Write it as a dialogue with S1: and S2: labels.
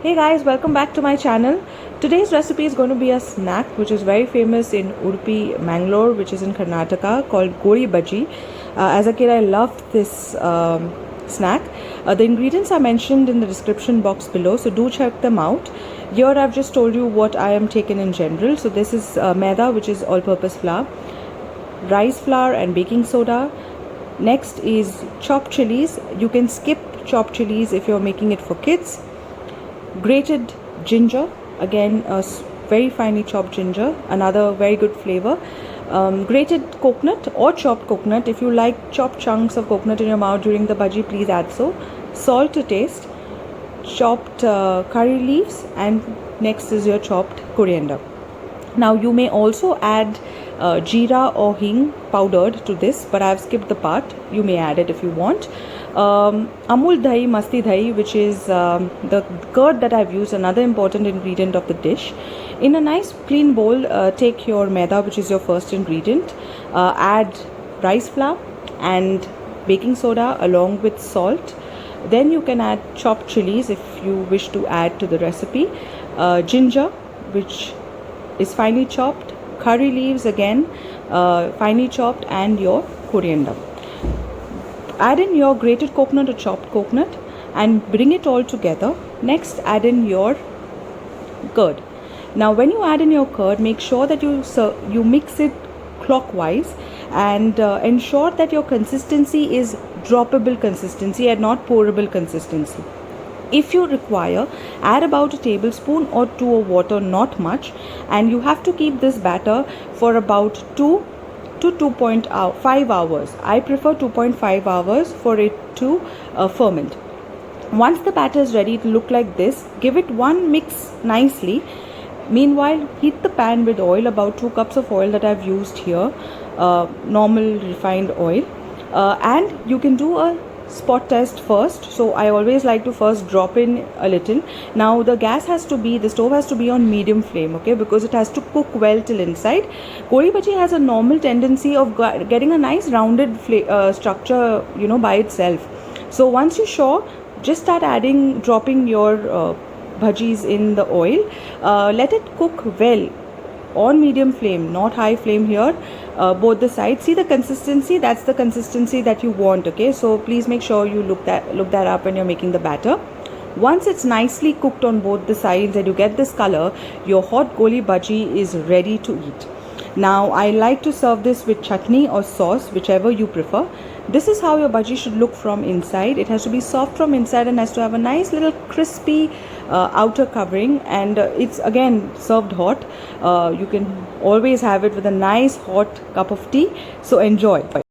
S1: Hey guys, welcome back to my channel. Today's recipe is going to be a snack which is very famous in Udupi, Mangalore, which is in Karnataka, called Goli Bhajji. As a kid, I loved this snack. The ingredients are mentioned in the description box below, so do check them out. Here I've just told you what I am taking in general. So this is maida, which is all-purpose flour, rice flour and baking soda. Next is chopped chilies. You can skip chopped chilies if you're making it for kids. Grated ginger, again very finely chopped ginger, another very good flavor. Grated coconut or chopped coconut. If you like chopped chunks of coconut in your mouth during the bhaji, please add so. Salt to taste. Chopped curry leaves, and next is your chopped coriander. Now you may also add jeera or hing powdered to this, but I have skipped the part. You may add it if you want. Amul dahi, masti dahi, which is the curd that I've used, another important ingredient of the dish. In a nice clean bowl, take your maida, which is your first ingredient. Add rice flour and baking soda along with salt. Then you can add chopped chilies if you wish to add to the recipe. Ginger, which is finely chopped. Curry leaves, again finely chopped, and your coriander. Add in your grated coconut or chopped coconut and bring it all together. Next, add in your curd. Now when you add in your curd, make sure that you mix it clockwise and ensure that your consistency is dropable consistency and not pourable consistency. If you require, add about a tablespoon or 2 of water, not much, and you have to keep this batter for about 2 to 2.5 hours. I prefer 2.5 hours for it to ferment. Once the batter is ready, it will look like this. Give it one mix nicely. Meanwhile, heat the pan with oil, about 2 cups of oil that I've used here, normal refined oil, and you can do a spot test first. So I always like to first drop in a little. Now the stove has to be on medium flame, okay, because it has to cook well till inside. Goli Bhajji has a normal tendency of getting a nice rounded structure, by itself. So once you're sure, just start dropping your bhajis in the oil. Let it cook well on medium flame, not high flame here. Both the sides. See the consistency, that's the consistency that you want, okay? So please make sure you look that up when you're making the batter. Once it's nicely cooked on both the sides and you get this color, your hot goli bhaji is ready to eat. Now I like to serve this with chutney or sauce, whichever you prefer. This is how your bhaji should look from inside. It has to be soft from inside and has to have a nice little crispy outer covering, and it's again served hot. You can always have it with a nice hot cup of tea. So enjoy.